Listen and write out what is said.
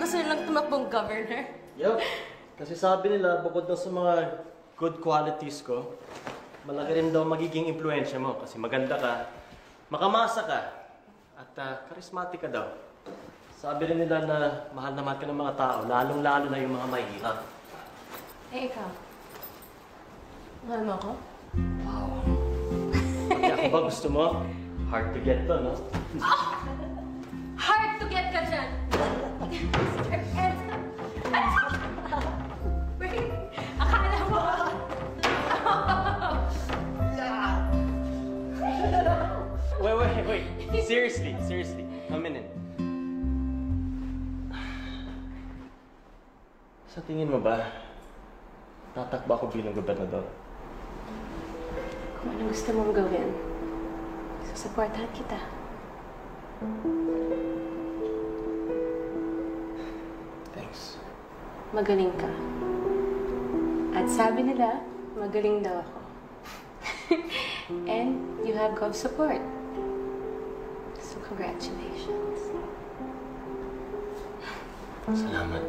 gusto nilang tumakbong governor? Yup. Kasi sabi nila, bukod daw sa mga good qualities ko, malaki rin daw magiging impluensya mo kasi maganda ka, makamasa ka, at charismatic ka daw. Sabi rin nila na mahal na mahal ka ng mga tao, lalong-lalo na yung mga mahihirap. Eh, ikaw? Mahal mo ako? Wow. Pati ako ba gusto mo? Hard to get to, no? Oh! Hard to get ka dyan! Mr. Ed! Wait! Akala mo! Wait. Seriously. A minute. Sa tingin mo ba, tatakbo ako bilang gobernador? Kung ano gusto mong gawin, susuportahan kita. Thanks. Magaling ka. At sabi nila, magaling daw ako. And you have Gov support. So congratulations. Salamat.